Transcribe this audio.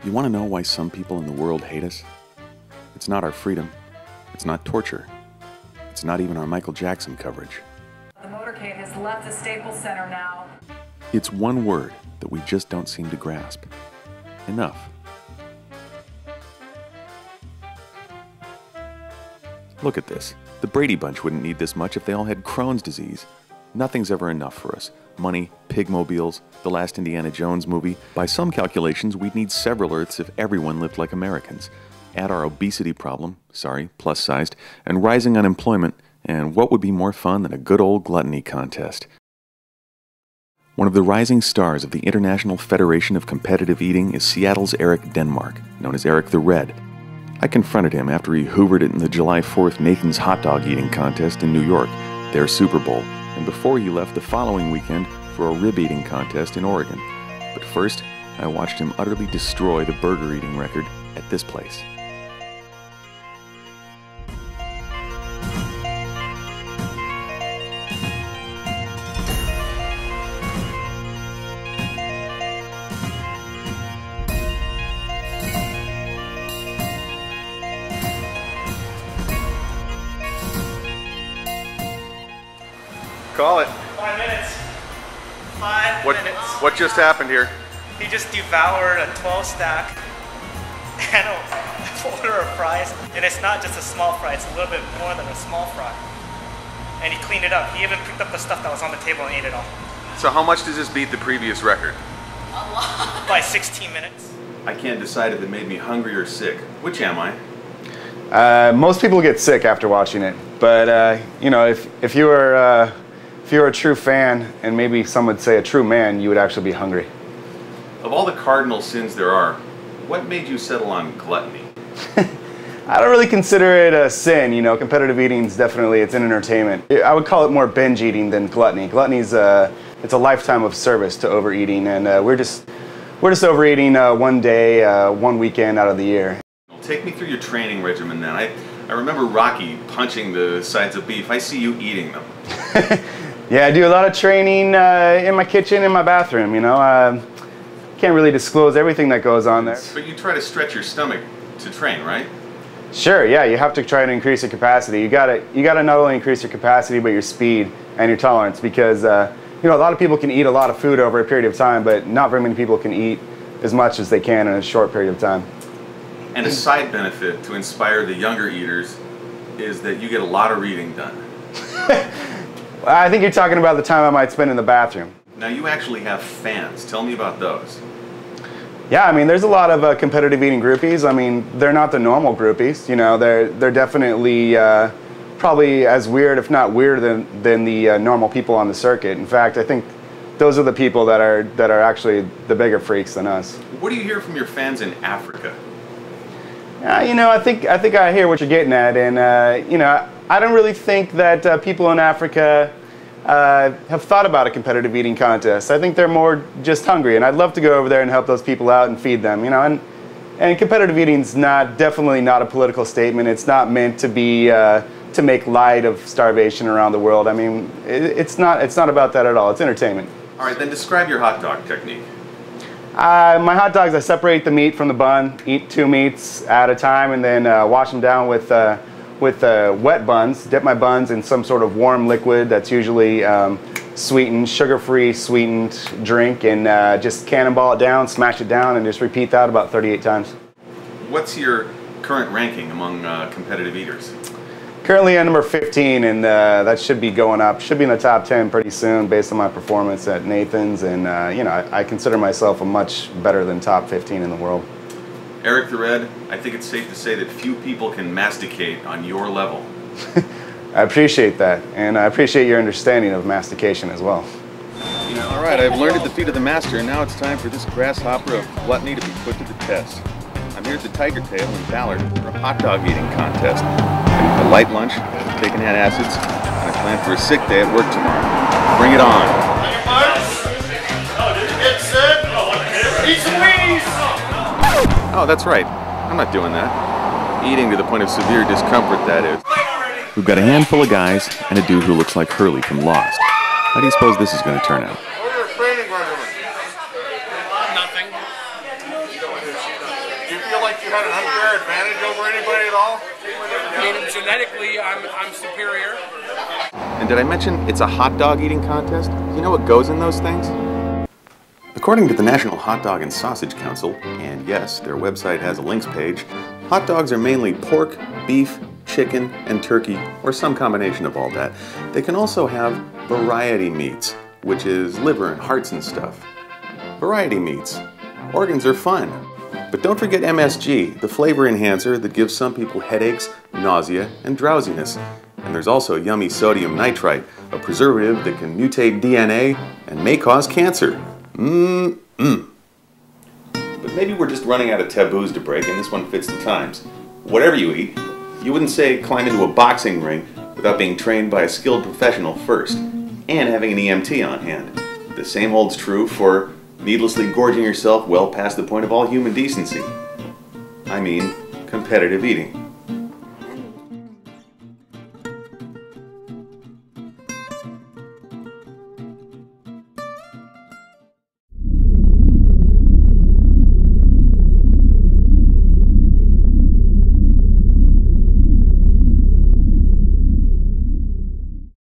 You want to know why some people in the world hate us? It's not our freedom. It's not torture. It's not even our Michael Jackson coverage. The motorcade has left the Staples Center now. It's one word that we just don't seem to grasp. Enough. Look at this. The Brady Bunch wouldn't need this much if they all had Crohn's disease. Nothing's ever enough for us. Money, pigmobiles, the last Indiana Jones movie. By some calculations, we'd need several Earths if everyone lived like Americans. Add our obesity problem, sorry, plus-sized, and rising unemployment, and what would be more fun than a good old gluttony contest? One of the rising stars of the International Federation of Competitive Eating is Seattle's Erik Denmark, known as Erik the Red. I confronted him after he hoovered it in the July 4th Nathan's hot dog eating contest in New York, their Super Bowl, and before he left the following weekend for a rib eating contest in Oregon. But first, I watched him utterly destroy the burger eating record at this place. Call it. 5 minutes. 5 minutes. What just happened here? He just devoured a 12 stack and a order of fries. And it's not just a small fry, it's a little bit more than a small fry. And he cleaned it up. He even picked up the stuff that was on the table and ate it all. So how much does this beat the previous record? A lot. By 16 minutes. I can't decide if it made me hungry or sick. Which am I? Most people get sick after watching it. But, you know, if you were a true fan, and maybe some would say a true man, you would actually be hungry. Of all the cardinal sins there are, what made you settle on gluttony? I don't really consider it a sin, you know. Competitive eating is definitely, it's an entertainment. I would call it more binge eating than gluttony. Gluttony's it's a lifetime of service to overeating, and we're just overeating one day, one weekend out of the year. Well, take me through your training regimen then. I remember Rocky punching the sides of beef. I see you eating them. Yeah, I do a lot of training in my kitchen, in my bathroom, you know. Can't really disclose everything that goes on there. But you try to stretch your stomach to train, right? Sure, yeah, you have to try to increase your capacity. You gotta not only increase your capacity, but your speed and your tolerance, because you know, a lot of people can eat a lot of food over a period of time, but not very many people can eat as much as they can in a short period of time. And a side benefit to inspire the younger eaters is that you get a lot of reading done. I think you're talking about the time I might spend in the bathroom. Now you actually have fans. Tell me about those. Yeah, I mean, there's a lot of competitive eating groupies. I mean, they're not the normal groupies. You know, they're definitely probably as weird, if not weirder, than the normal people on the circuit. In fact, I think those are the people that are actually the bigger freaks than us. What do you hear from your fans in Africa? You know, I think I hear what you're getting at, and you know, I don't really think that people in Africa have thought about a competitive eating contest. I think they're more just hungry, and I'd love to go over there and help those people out and feed them. You know, and competitive eating's definitely not a political statement. It's not meant to be to make light of starvation around the world. I mean, it's not about that at all. It's entertainment. All right, then describe your hot dog technique. My hot dogs, I separate the meat from the bun, eat 2 meats at a time, and then wash them down with wet buns. Dip my buns in some sort of warm liquid that's usually sweetened, sugar-free sweetened drink, and just cannonball it down, smash it down, and just repeat that about 38 times. What's your current ranking among competitive eaters? Currently at number 15, and that should be going up. Should be in the top 10 pretty soon based on my performance at Nathan's, and you know, I consider myself a much better than top 15 in the world. Erik the Red, I think it's safe to say that few people can masticate on your level. I appreciate that, and I appreciate your understanding of mastication as well. All right, I've learned at the feet of the master, and now it's time for this grasshopper of gluttony to be put to the test. I'm here at the Tiger Tail in Ballard for a hot dog eating contest. I eat a light lunch, taking acids, and I plan for a sick day at work tomorrow. Bring it on. Eat some weenies! Oh, that's right. I'm not doing that. Eating to the point of severe discomfort, that is. We've got a handful of guys and a dude who looks like Hurley from Lost. How do you suppose this is going to turn out? Nothing. feel like you had an unfair advantage over anybody at all? I mean, genetically, I'm superior. And did I mention it's a hot dog eating contest? You know what goes in those things? According to the National Hot Dog and Sausage Council, and yes, their website has a links page, hot dogs are mainly pork, beef, chicken, and turkey, or some combination of all that. They can also have variety meats, which is liver and hearts and stuff. Variety meats. Organs are fun. But don't forget MSG, the flavor enhancer that gives some people headaches, nausea, and drowsiness. And there's also yummy sodium nitrite, a preservative that can mutate DNA and may cause cancer. But maybe we're just running out of taboos to break, and this one fits the times. Whatever you eat, you wouldn't say climb into a boxing ring without being trained by a skilled professional first, and having an EMT on hand. The same holds true for needlessly gorging yourself well past the point of all human decency. I mean, competitive eating.